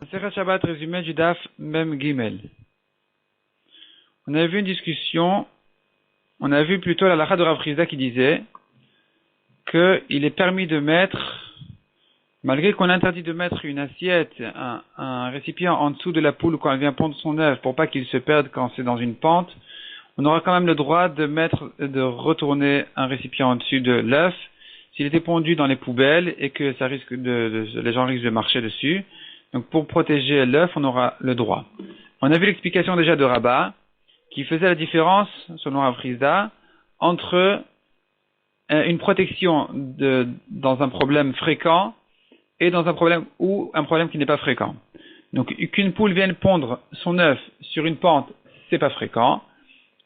Masechet Shabbat résumé du Daf Mem Gimel. On avait vu une discussion, on a vu plutôt la halakha de Rav Chizda qui disait qu'il est permis de mettre, malgré qu'on interdit de mettre une assiette, un récipient en dessous de la poule quand elle vient pondre son œuf pour pas qu'il se perde quand c'est dans une pente, on aura quand même le droit de retourner un récipient en dessus de l'œuf s'il était pondu dans les poubelles et que ça risque les gens risquent de marcher dessus. Donc pour protéger l'œuf, on aura le droit. On a vu l'explication déjà de Rabat qui faisait la différence, selon Rav Chizda, entre une protection dans un problème fréquent et dans un problème qui n'est pas fréquent. Donc qu'une poule vienne pondre son œuf sur une pente, c'est pas fréquent.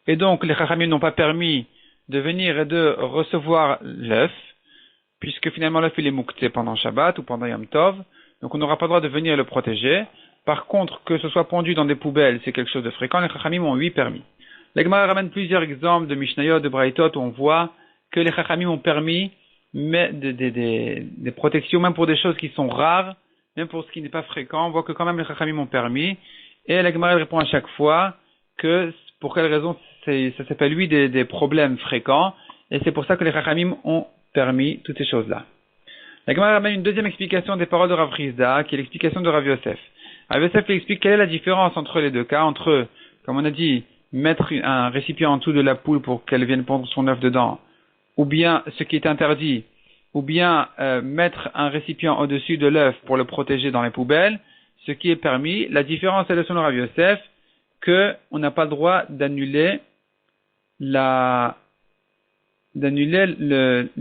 Et donc les Chachamim n'ont pas permis de venir et de recevoir l'œuf, puisque finalement l'œuf il est moukté pendant Shabbat ou pendant Yom Tov. Donc on n'aura pas le droit de venir le protéger. Par contre, que ce soit pondu dans des poubelles, c'est quelque chose de fréquent. Les Chachamim ont permis. La Gemara ramène plusieurs exemples de Mishnayot, de Braïtot, où on voit que les Chachamim ont permis des protections, même pour des choses qui sont rares, même pour ce qui n'est pas fréquent. On voit que quand même les Chachamim ont permis. Et la Gemara répond à chaque fois que pour quelle raison ça s'appelle des problèmes fréquents. Et c'est pour ça que les Chachamim ont permis toutes ces choses-là. La Gemara ramène une deuxième explication des paroles de Rav Chizda, qui est l'explication de Rav Yosef. Rav Yosef explique quelle est la différence entre les deux cas, entre, comme on a dit, mettre un récipient en dessous de la poule pour qu'elle vienne pondre son œuf dedans, ou bien ce qui est interdit, ou bien mettre un récipient au-dessus de l'œuf pour le protéger dans les poubelles, ce qui est permis. La différence est selon Rav Yosef que on n'a pas le droit d'annuler le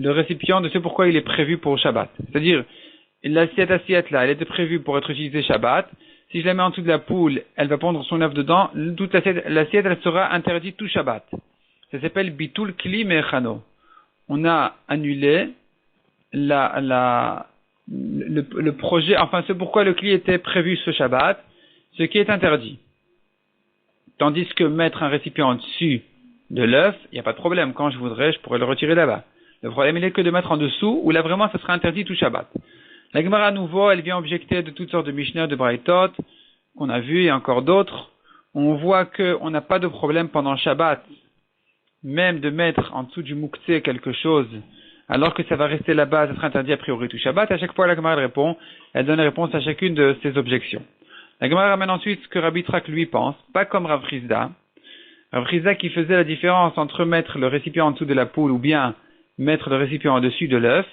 récipient de ce pourquoi il est prévu pour Shabbat. C'est-à-dire, l'assiette là, elle était prévue pour être utilisée Shabbat. Si je la mets en dessous de la poule, elle va pondre son œuf dedans, toute l'assiette elle sera interdite tout Shabbat. Ça s'appelle bitul kli mechano. On a annulé le projet, enfin c'est pourquoi le kli était prévu ce Shabbat, ce qui est interdit. Tandis que mettre un récipient en dessus de l'œuf, il n'y a pas de problème. Quand je voudrais, je pourrais le retirer là-bas. Le problème, il est que de mettre en dessous, où là vraiment, ça sera interdit tout Shabbat. La Gemara, à nouveau, elle vient objecter de toutes sortes de Mishnah, de Braïtot, qu'on a vu, et encore d'autres. On voit qu'on n'a pas de problème pendant Shabbat, même de mettre en dessous du mouktsé quelque chose, alors que ça va rester là-bas, ça sera interdit a priori tout Shabbat. À chaque fois, la Gemara répond, elle donne réponse à chacune de ces objections. La Gemara ramène ensuite ce que Rabbi Trak lui pense, pas comme Rav Chizda. Rav Chizda qui faisait la différence entre mettre le récipient en dessous de la poule ou bien mettre le récipient au-dessus de l'œuf.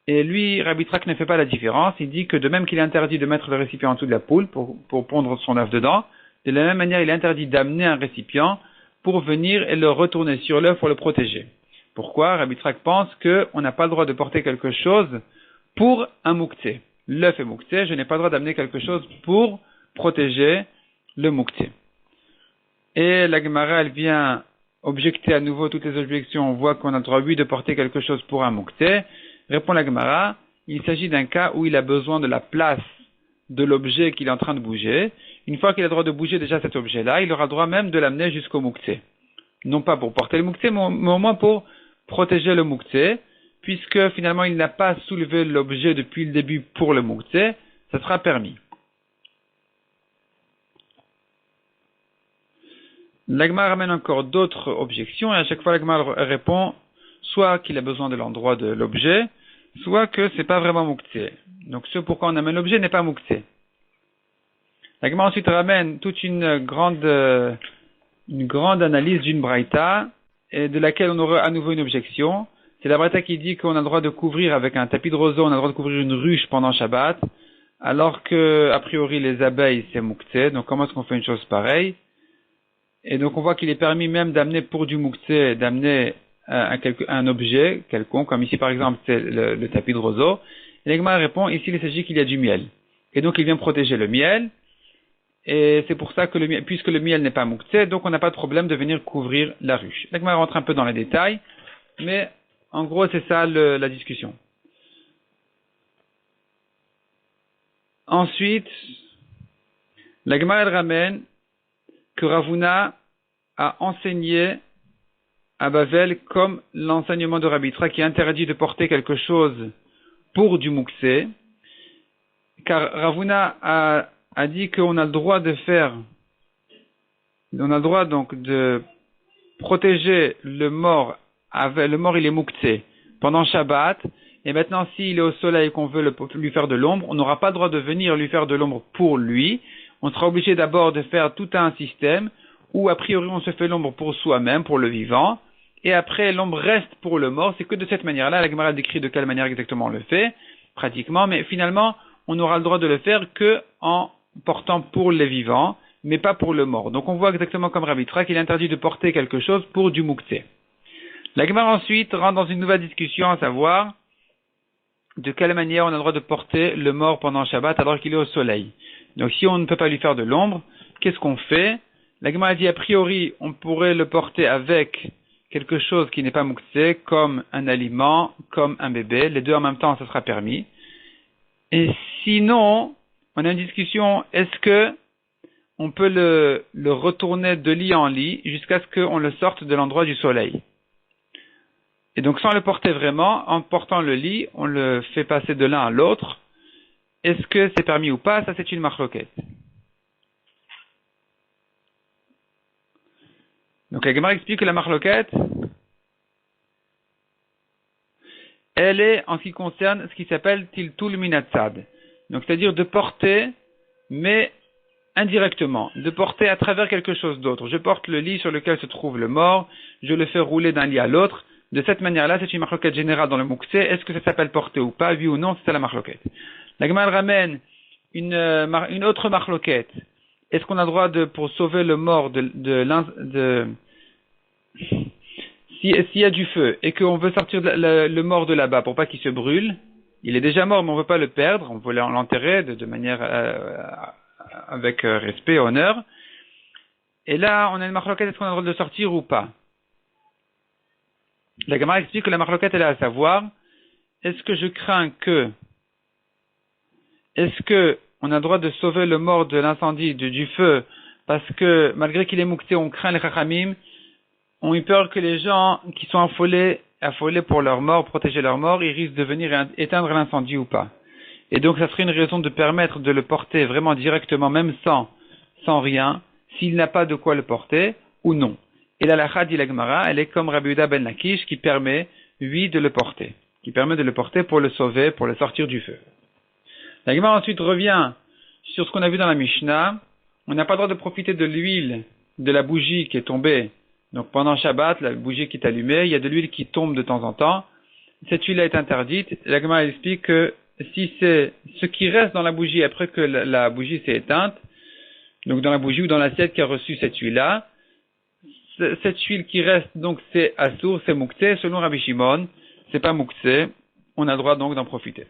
Et lui, Rabbi Trak ne fait pas la différence. Il dit que de même qu'il est interdit de mettre le récipient en dessous de la poule pour pondre son œuf dedans, de la même manière il est interdit d'amener un récipient pour venir et le retourner sur l'œuf pour le protéger. Pourquoi? Rabbi Trak pense qu'on n'a pas le droit de porter quelque chose pour un mouktsé. L'œuf est mouktsé, je n'ai pas le droit d'amener quelque chose pour protéger le mouktsé. Et la Gemara, elle vient objecter à nouveau toutes les objections. On voit qu'on a le droit, de porter quelque chose pour un mouktsé. Répond la Gemara, il s'agit d'un cas où il a besoin de la place de l'objet qu'il est en train de bouger. Une fois qu'il a le droit de bouger déjà cet objet-là, il aura le droit même de l'amener jusqu'au mouktsé. Non pas pour porter le mouktsé, mais au moins pour protéger le mouktsé, puisque finalement il n'a pas soulevé l'objet depuis le début pour le mouktsé, ça sera permis. L'Agma ramène encore d'autres objections et à chaque fois l'Agma répond soit qu'il a besoin de l'endroit de l'objet, soit que c'est pas vraiment mouktsé. Donc ce pourquoi on amène l'objet n'est pas mouktsé. L'Agma ensuite ramène toute une grande analyse d'une braïta et de laquelle on aura à nouveau une objection. C'est la braïta qui dit qu'on a le droit de couvrir avec un tapis de roseau, on a le droit de couvrir une ruche pendant Shabbat, alors que a priori les abeilles c'est mouktsé. Donc comment est-ce qu'on fait une chose pareille? Et donc on voit qu'il est permis même d'amener pour du mouktsé, d'amener un objet quelconque, comme ici par exemple c'est le tapis de roseau. Et l'Egma répond, ici il s'agit qu'il y a du miel. Et donc il vient protéger le miel, et c'est pour ça que puisque le miel n'est pas mouktsé, donc on n'a pas de problème de venir couvrir la ruche. L'Egma rentre un peu dans les détails, mais en gros c'est ça la discussion. Ensuite, l'Egma elle ramène que Ravuna a enseigné à Bavel comme l'enseignement de Rabbi Tra qui interdit de porter quelque chose pour du mouktsé, car Ravuna a a dit qu'on a le droit donc de protéger le mort, le mort il est mouktsé pendant Shabbat, et maintenant s'il est au soleil et qu'on veut lui faire de l'ombre, on n'aura pas le droit de venir lui faire de l'ombre pour lui, on sera obligé d'abord de faire tout un système où a priori on se fait l'ombre pour soi-même, pour le vivant, et après l'ombre reste pour le mort. C'est que de cette manière-là, la Gemara décrit de quelle manière exactement on le fait, pratiquement, mais finalement on aura le droit de le faire que en portant pour les vivants, mais pas pour le mort. Donc on voit exactement comme Rabbi Yitzhak qu'il est interdit de porter quelque chose pour du mouktsé. La Gemara ensuite rentre dans une nouvelle discussion, à savoir de quelle manière on a le droit de porter le mort pendant Shabbat alors qu'il est au soleil. Donc si on ne peut pas lui faire de l'ombre, qu'est-ce qu'on fait? La Gemara dit a priori on pourrait le porter avec quelque chose qui n'est pas mouktsé, comme un aliment, comme un bébé, les deux en même temps ça sera permis. Et sinon, on a une discussion, est-ce que on peut le retourner de lit en lit jusqu'à ce qu'on le sorte de l'endroit du soleil. Et donc sans le porter vraiment, en portant le lit, on le fait passer de l'un à l'autre. Est-ce que c'est permis ou pas? Ça c'est une marloquette. Donc la Gemara explique que la marloquette, elle est en ce qui concerne ce qui s'appelle tiltul minatzad. Donc c'est-à-dire de porter, mais indirectement, de porter à travers quelque chose d'autre. Je porte le lit sur lequel se trouve le mort, je le fais rouler d'un lit à l'autre. De cette manière-là, c'est une marloquette générale dans le mouktsé. Est-ce que ça s'appelle porter ou pas? Oui ou non, c'est ça la marloquette. La Gemara ramène une autre marloquette. Est-ce qu'on a le droit pour sauver le mort s'il y a du feu et qu'on veut sortir le mort de là-bas pour pas qu'il se brûle, il est déjà mort mais on veut pas le perdre, on veut l'enterrer de manière avec respect et honneur. Et là, on a une marloquette, est-ce qu'on a le droit de le sortir ou pas? La Gemara explique que la marloquette elle est à savoir, est-ce que on a le droit de sauver le mort de l'incendie, du feu, parce que malgré qu'il est mouktsé, on craint les chachamim, ont eu peur que les gens qui sont affolés pour leur mort, protéger leur mort, ils risquent de venir éteindre l'incendie ou pas. Et donc, ça serait une raison de permettre de le porter vraiment directement, même sans rien, s'il n'a pas de quoi le porter, ou non. Et la lacha dit la Gemara, elle est comme Rabbi Yehuda ben Lakish, qui permet, lui, de le porter. Qui permet de le porter pour le sauver, pour le sortir du feu. La Gemara ensuite revient sur ce qu'on a vu dans la Mishnah. On n'a pas le droit de profiter de l'huile de la bougie qui est tombée. Donc pendant Shabbat, la bougie qui est allumée, il y a de l'huile qui tombe de temps en temps. Cette huile est interdite. La Gemara explique que si c'est ce qui reste dans la bougie après que la bougie s'est éteinte, donc dans la bougie ou dans l'assiette qui a reçu cette huile-là, cette huile qui reste, donc c'est assour, c'est mouktsé. Selon Rabbi Shimon, c'est pas mouktsé. On a le droit donc d'en profiter.